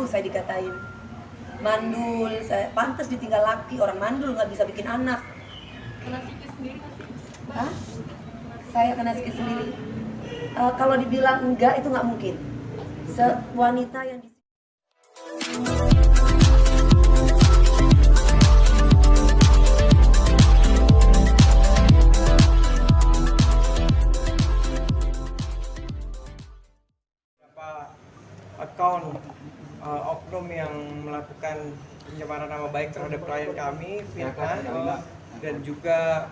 saya dikatain mandul, saya pantas ditinggal laki, orang mandul nggak bisa bikin anak. Kena psikis sendiri nggak sih? Hah? Saya kena psikis sendiri. Kalau dibilang enggak itu nggak mungkin. Wanita yang di account oknum yang melakukan pencemaran nama baik terhadap klien kami, fitnah, dan juga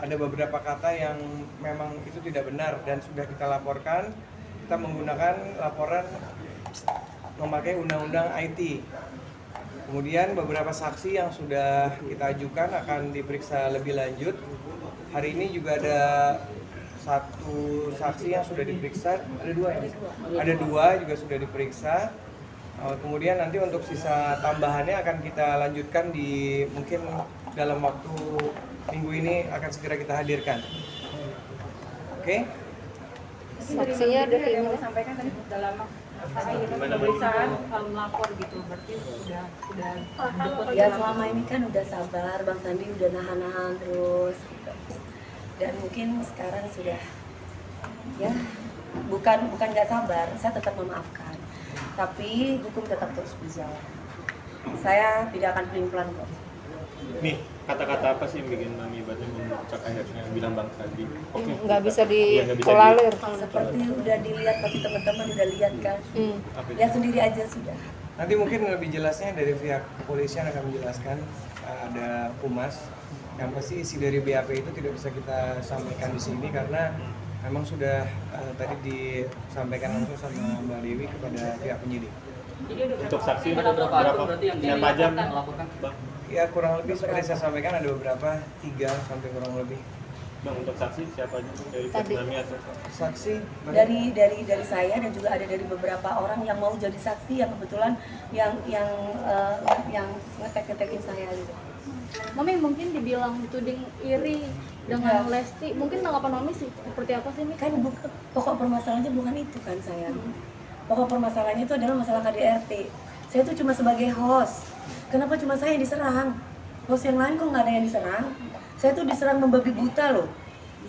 ada beberapa kata yang memang itu tidak benar dan sudah kita laporkan. Kita menggunakan laporan memakai undang-undang IT. Kemudian beberapa saksi yang sudah kita ajukan akan diperiksa lebih lanjut. Hari ini juga ada satu saksi yang sudah diperiksa, ada dua juga sudah diperiksa. Kemudian nanti untuk sisa tambahannya akan kita lanjutkan di mungkin dalam waktu minggu ini akan segera kita hadirkan. Oke? Saksinya udah yang disampaikan tadi dalam pemeriksaan melapor gitu, berarti udah ya selama ini kan udah sabar, Bang Sandi udah nahan-nahan terus gitu. Dan mungkin sekarang sudah ya bukan nggak sabar, saya tetap memaafkan, tapi hukum tetap terus berjalan. Saya tidak akan pelin-pelan kok. Nih, kata-kata apa sih yang bikin Mami Batin memuncak akhirnya bilang Bang Sandi? Oke, nggak bisa ditolerir. Seperti udah dilihat, pasti teman-teman udah lihat kan. Lihat sendiri aja sudah. Nanti mungkin lebih jelasnya dari pihak kepolisian akan menjelaskan, ada humas. Yang pasti isi dari BAP itu tidak bisa kita sampaikan di sini karena memang sudah tadi disampaikan langsung sama Mbak Dewi kepada pihak penyidik. Untuk saksi ada berapa berarti yang melaporkan, Bang? Ya kurang lebih seperti saya sampaikan ada beberapa, 3 sampai kurang lebih. Bang, untuk saksi siapa aja dari pihak Mami atau Saksi dari saya dan juga ada dari beberapa orang yang mau jadi saksi yang kebetulan yang ngetek-ngetekin saya gitu. Mami mungkin dibilang tuding iri dengan Lesti, mungkin tanggapan Mami sih seperti apa sih? Kan pokok permasalahannya bukan itu kan sayang. Pokok permasalahannya itu adalah masalah KDRT. Saya itu cuma sebagai host. Kenapa cuma saya yang diserang? Host yang lain kok nggak ada yang diserang? Saya tuh diserang membabi buta loh.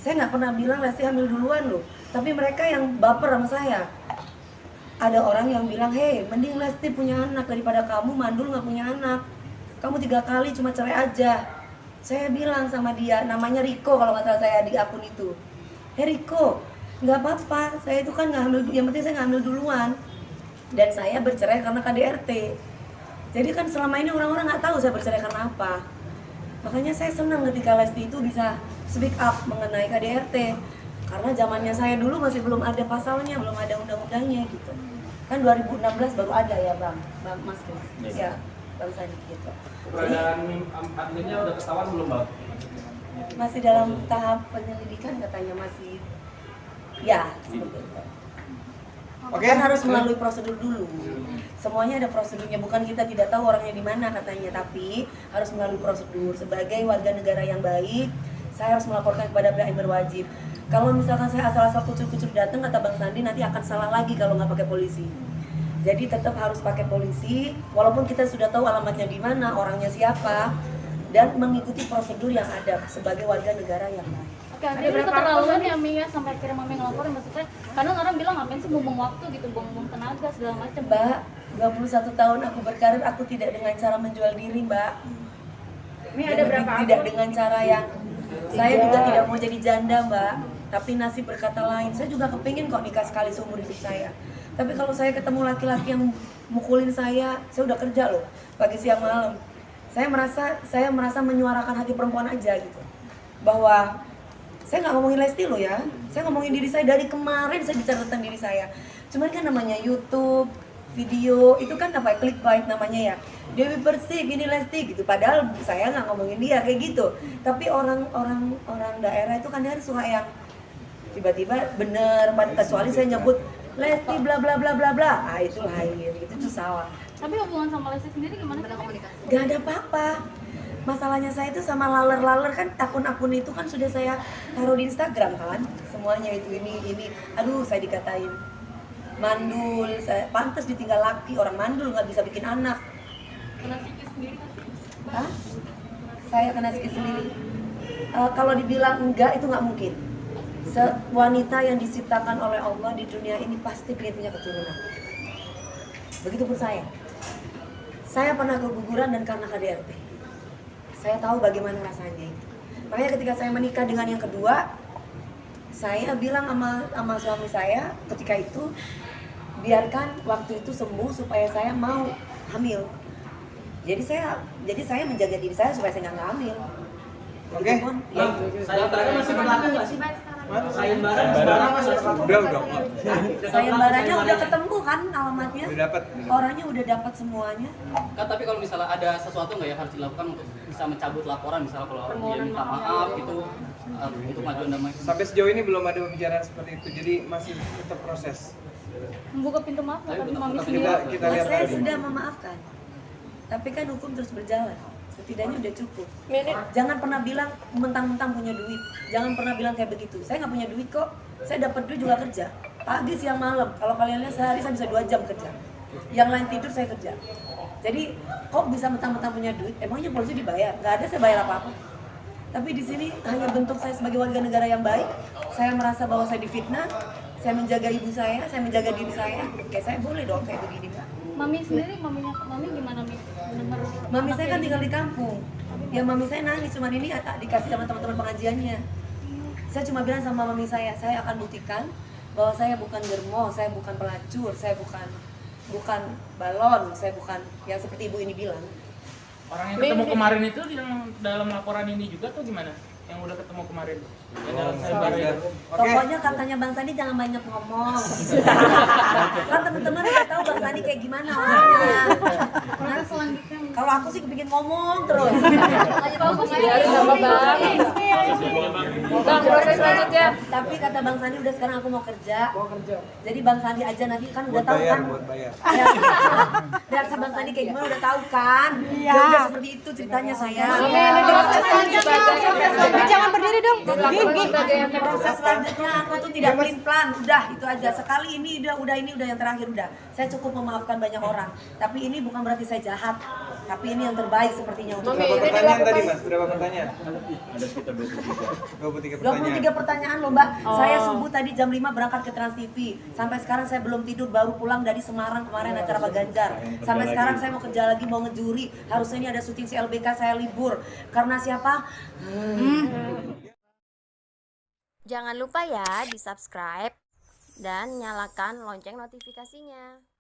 Saya nggak pernah bilang Lesti hamil duluan loh. Tapi mereka yang baper sama saya. Ada orang yang bilang, hei mending Lesti punya anak daripada kamu mandul nggak punya anak. Kamu 3 kali cuma cerai aja. Saya bilang sama dia, namanya Riko kalau nggak salah saya di akun itu. Hei Riko, nggak apa-apa, saya itu kan nggak hamil, yang penting saya nggak hamil duluan. Dan saya bercerai karena KDRT. Jadi kan selama ini orang-orang nggak tahu saya bercerai karena apa. Makanya saya senang ketika Lesti itu bisa speak up mengenai KDRT. Karena zamannya saya dulu masih belum ada pasalnya, belum ada undang-undangnya gitu. Kan 2016 baru ada ya Bang Mas Chris. Ya, Bang Sandi gitu. Keberadaan adminnya udah ketahuan belum Bang? Masih dalam tahap penyelidikan katanya masih. Ya, seperti itu. Oke, Kan harus melalui prosedur dulu. Semuanya ada prosedurnya, bukan kita tidak tahu orangnya di mana katanya, tapi harus melalui prosedur. Sebagai warga negara yang baik, saya harus melaporkan kepada pihak yang berwajib. Kalau misalkan saya asal-asal kucur-kucur datang, kata Bang Sandi, nanti akan salah lagi kalau nggak pakai polisi. Jadi tetap harus pakai polisi, walaupun kita sudah tahu alamatnya di mana, orangnya siapa, dan mengikuti prosedur yang ada sebagai warga negara yang baik. Oke, jadi itu keterlaluan ya Mi ya sampai akhirnya Mami ngelaporin, maksudnya kadang orang bilang ngapain sih buang waktu gitu, buang tenaga segala macam. Mbak, 21 tahun aku berkarir, aku tidak dengan cara menjual diri Mbak. Ini ada berapa Tidak dengan cara yang saya juga tidak mau jadi janda Mbak, tapi nasib berkata lain. Saya juga kepingin kok nikah sekali seumur hidup saya. Tapi kalau saya ketemu laki-laki yang mukulin saya udah kerja loh, pagi siang malam. Saya merasa menyuarakan hati perempuan aja gitu. Bahwa saya nggak ngomongin Lesti loh ya, saya ngomongin diri saya. Dari kemarin saya bicara tentang diri saya. Cuman kan namanya YouTube, video, itu kan apa, clickbait namanya ya. Dewi Persik, ini Lesti gitu. Padahal saya nggak ngomongin dia kayak gitu. Tapi orang daerah itu kan dia suka yang tiba-tiba bener, kecuali saya nyebut Lesti bla bla bla bla bla. Ah itu lain, itu salah. Tapi hubungan sama Lesti sendiri gimana sih? Komunikasi? Gak ada apa-apa. Masalahnya saya itu sama laler-laler kan, akun-akun itu kan sudah saya taruh di Instagram kan. Semuanya itu ini. Aduh, saya dikatain mandul, saya pantas ditinggal laki, orang mandul nggak bisa bikin anak. Kena psikis sendiri kan sih? Hah? Saya kena psikis sendiri. Kalau dibilang enggak itu nggak mungkin. Wanita yang diciptakan oleh Allah di dunia ini pasti pengen punya keturunan. Begitupun saya. Saya pernah keguguran dan karena KDRT. Saya tahu bagaimana rasanya itu. Makanya ketika saya menikah dengan yang kedua, saya bilang sama suami saya ketika itu, biarkan waktu itu sembuh supaya saya mau hamil. Jadi saya menjaga diri saya supaya saya nggak hamil. Oke. Begitupun, ya. Sayembara masih berlaku nggak sih? Sayembara masih berlaku. Udah. Sayembaranya udah ketemu kan alamatnya? Udah dapat. Orangnya udah dapat semuanya. Kan tapi kalau misalnya ada sesuatu nggak yang harus dilakukan untuk bisa mencabut laporan, misalnya kalau dia minta maaf gitu untuk majuan damai. Sampai sejauh ini belum ada pembicaraan seperti itu, jadi masih tetap proses. Membuka pintu maaf nggak tadi mami sendiri? Kita lihat Saya lagi. sudah memaafkan. Tapi kan hukum terus berjalan. Setidaknya udah cukup. Mirip. Jangan pernah bilang mentang-mentang punya duit. Jangan pernah bilang kayak begitu. Saya nggak punya duit kok. Saya dapat duit juga kerja. Pagi, siang, malam. Kalau kalian lihat sehari saya bisa 2 jam kerja. Yang lain tidur saya kerja. Jadi kok bisa mentang-mentang punya duit? Emangnya polisi dibayar? Nggak ada saya bayar apa-apa. Tapi di sini hanya bentuk saya sebagai warga negara yang baik. Saya merasa bahwa saya difitnah. Saya menjaga ibu saya menjaga diri saya. Kayak saya boleh dong kayak begini, Mbak. Mami sendiri, mami gimana Mi? Dengar Mami saya kan anaknya tinggal di kampung. Ya mami saya nangis, cuman ini dikasih sama teman-teman pengajiannya. Saya cuma bilang sama mami saya akan buktikan bahwa saya bukan germo, saya bukan pelacur, saya bukan balon, saya bukan yang seperti ibu ini bilang. Orang yang ketemu kemarin itu yang dalam laporan ini juga tuh gimana? Yang udah ketemu kemarin? Yang dalam sayembara itu? Pokoknya katanya Bang Sandi jangan banyak ngomong. Kan teman-teman udah tahu Bang Sandi kayak gimana orangnya. proses selanjutnya. Kalau aku sih kepingin ngomong terus. Biarin sama Bang. Bang, proses selanjutnya. Tapi kata Bang Sandi udah sekarang aku mau kerja. Jadi Bang Sandi aja nanti kan udah Buat tahu bayar, kan. buat bayar. Reaksi Bang Sandi kayak gimana udah tahu kan. Ya udah seperti itu ceritanya saya. Jangan berdiri dong. Proses selanjutnya aku tuh tidak pelin-pelan, udah itu aja. Sekali ini udah yang terakhir udah. Saya cukup memaafkan banyak orang. Tapi ini bukan berarti saya jahat. Tapi ini yang terbaik sepertinya untuk Berapa pertanyaan tadi Mas? Berapa pertanyaan? Ada sekitar 23. 23 pertanyaan. 23 pertanyaan loh Mbak. Saya subuh tadi jam 5 berangkat ke Trans TV. Sampai sekarang saya belum tidur, baru pulang dari Semarang kemarin acara Pak Ganjar. Sampai sekarang saya mau kerja lagi, mau ngejuri. Harusnya ini ada syuting CLBK, saya libur. Karena siapa? Jangan lupa ya di subscribe dan nyalakan lonceng notifikasinya.